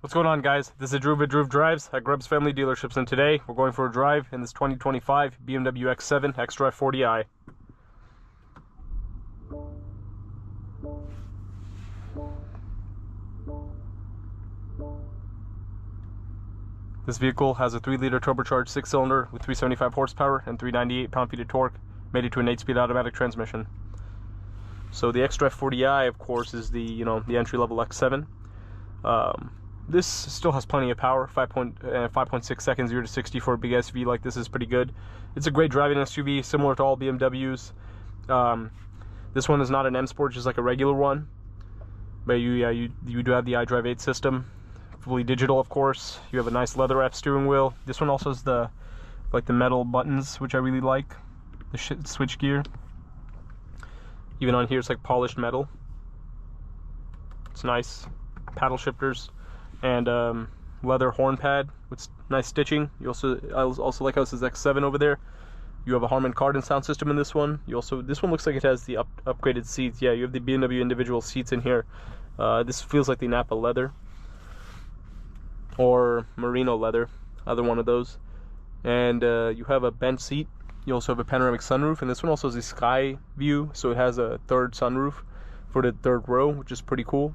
What's going on, guys? This is Drew with Drew Drives at Grubbs Family Dealerships, and today we're going for a drive in this 2025 BMW X7 xDrive40i. This vehicle has a 3-liter turbocharged 6-cylinder with 375 horsepower and 398 pound-feet of torque, made it to an 8-speed automatic transmission. So the xDrive40i, of course, is the entry-level X7. This still has plenty of power. 5.6 seconds 0 to 60 for a big SUV like this is pretty good. It's a great driving SUV, similar to all BMWs. This one is not an M Sport, just like a regular one. But you do have the xDrive 8 system, fully digital, of course. You have a nice leather-wrapped steering wheel. This one also has the metal buttons, which I really like. The switch gear. Even on here, it's like polished metal. It's nice. Paddle shifters. And leather horn pad with nice stitching. I also like how it says X7 over there. You have a Harman Kardon sound system in this one. This one looks like it has the upgraded seats. Yeah, you have the BMW individual seats in here. This feels like the Napa leather or merino leather, either one of those. And you have a bench seat. You also have a panoramic sunroof, and this one also has a sky view, so it has a third sunroof for the third row, which is pretty cool.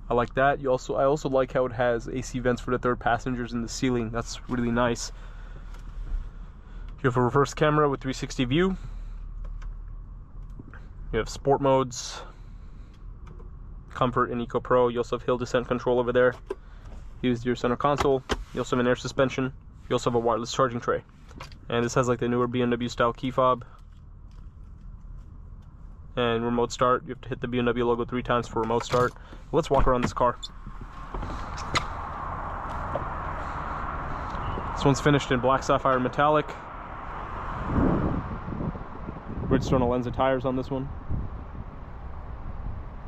I like that. I also like how it has AC vents for the third passengers in the ceiling. That's really nice. You have a reverse camera with 360 view. You have sport modes, comfort, and Eco Pro. You also have hill descent control over there. Here's your center console. You also have an air suspension. You also have a wireless charging tray. And this has like the newer BMW style key fob. And remote start. You have to hit the BMW logo 3 times for remote start. Let's walk around this car. This one's finished in black sapphire metallic. Bridgestone Alenza tires on this one.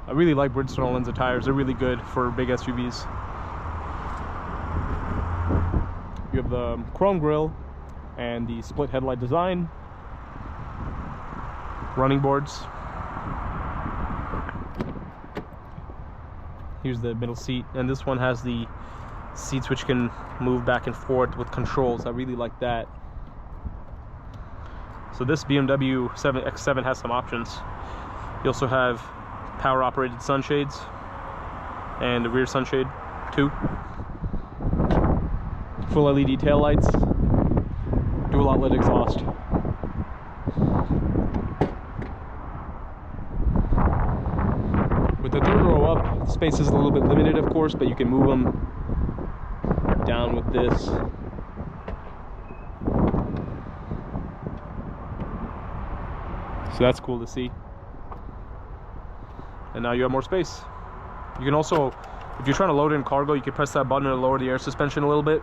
I really like Bridgestone Alenza tires. They're really good for big SUVs. You have the chrome grille and the split headlight design. Running boards. Here's the middle seat, and this one has the seats which can move back and forth with controls. I really like that. So this BMW X7 has some options. You also have power operated sunshades and a rear sunshade too. Full LED taillights, dual outlet exhaust. With the third row up, space is a little bit limited, of course, but you can move them down with this. So that's cool to see. And now you have more space. You can also, if you're trying to load in cargo, you can press that button to lower the air suspension a little bit.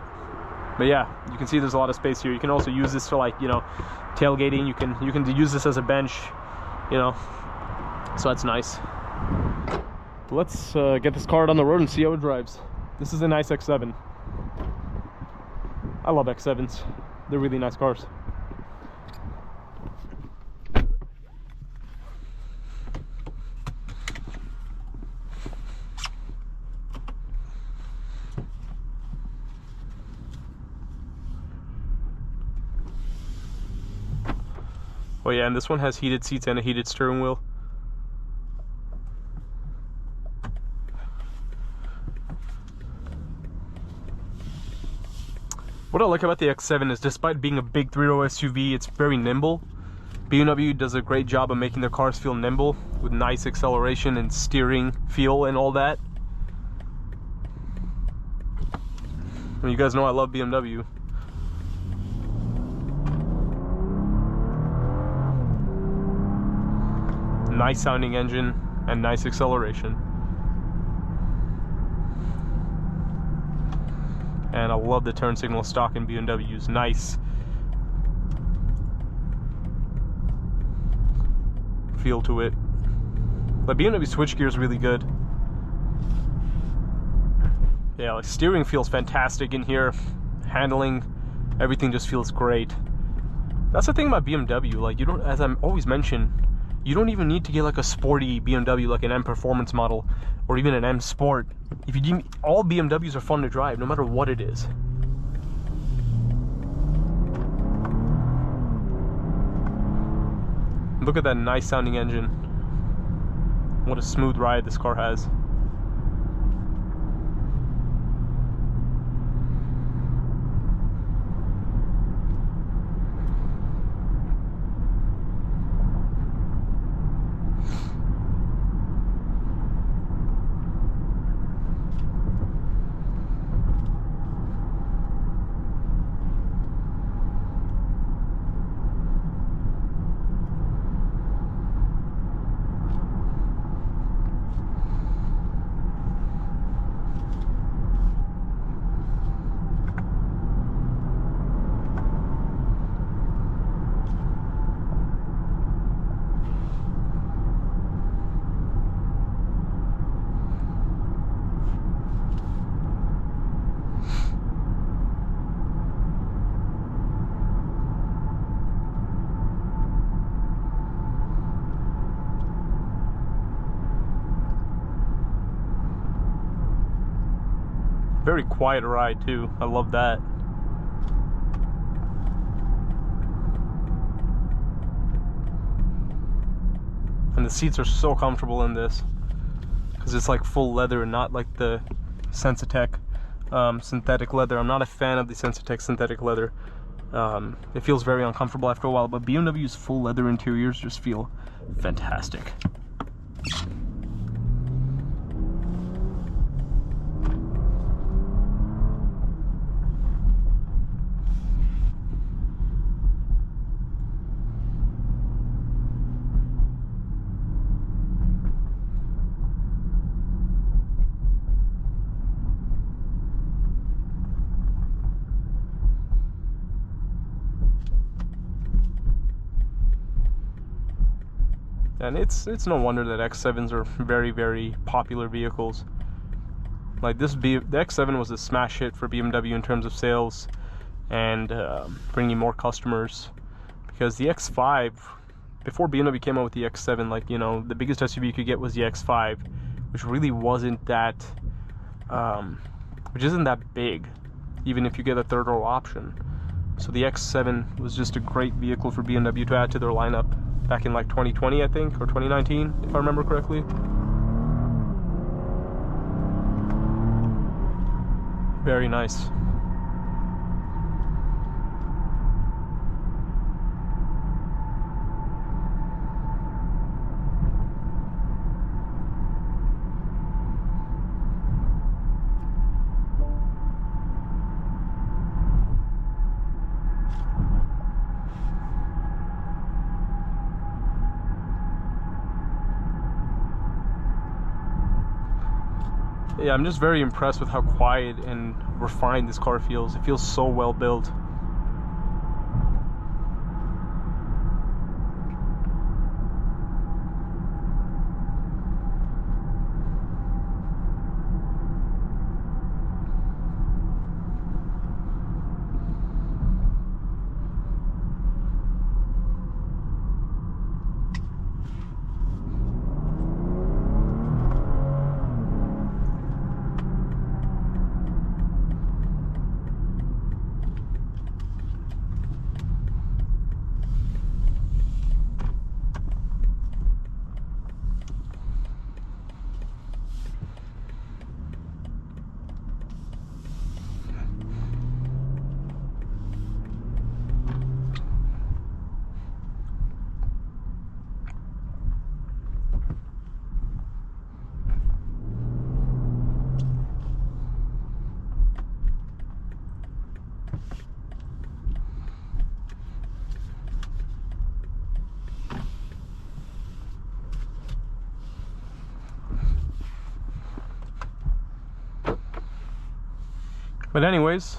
But yeah, you can see there's a lot of space here. You can also use this for, like, tailgating. You can use this as a bench, so that's nice. Let's get this car out on the road and see how it drives. This is a nice X7. I love X7s. They're really nice cars. Oh yeah, and this one has heated seats and a heated steering wheel. What I like about the X7 is, despite being a big 3-row SUV, it's very nimble. BMW does a great job of making their cars feel nimble, with nice acceleration and steering feel and all that. And you guys know I love BMW. Nice sounding engine and nice acceleration. And I love the turn signal stock in BMWs. Nice feel to it. But BMW switchgear is really good. Yeah, like steering feels fantastic in here. Handling, everything just feels great. That's the thing about BMW. Like, you don't, as I'm always mentioned, You don't even need to get like a sporty BMW, like an M Performance model, or even an M Sport. If you give me, all BMWs are fun to drive, no matter what it is. Look at that nice sounding engine. What a smooth ride this car has. Very quiet ride too. I love that. And the seats are so comfortable in this because it's like full leather and not like the Sensatec synthetic leather. I'm not a fan of the Sensatec synthetic leather. It feels very uncomfortable after a while, but BMW's full leather interiors just feel fantastic. And it's no wonder that X7s are very, very popular vehicles. Like the X7 was a smash hit for BMW in terms of sales and bringing more customers, because the X5, before BMW came out with the X7, like, you know, the biggest SUV you could get was the X5, which really wasn't that, which isn't that big, even if you get a third row option. So the X7 was just a great vehicle for BMW to add to their lineup back in like 2020, I think, or 2019, if I remember correctly. Very nice. Yeah, I'm just very impressed with how quiet and refined this car feels. It feels so well built. But anyways,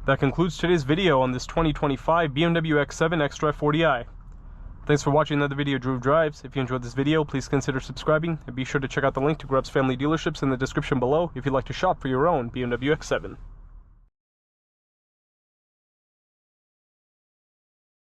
that concludes today's video on this 2025 BMW X7 xDrive40i. Thanks for watching another video of Groove Drives. If you enjoyed this video, please consider subscribing, and be sure to check out the link to Grubb's family dealerships in the description below if you'd like to shop for your own BMW X7.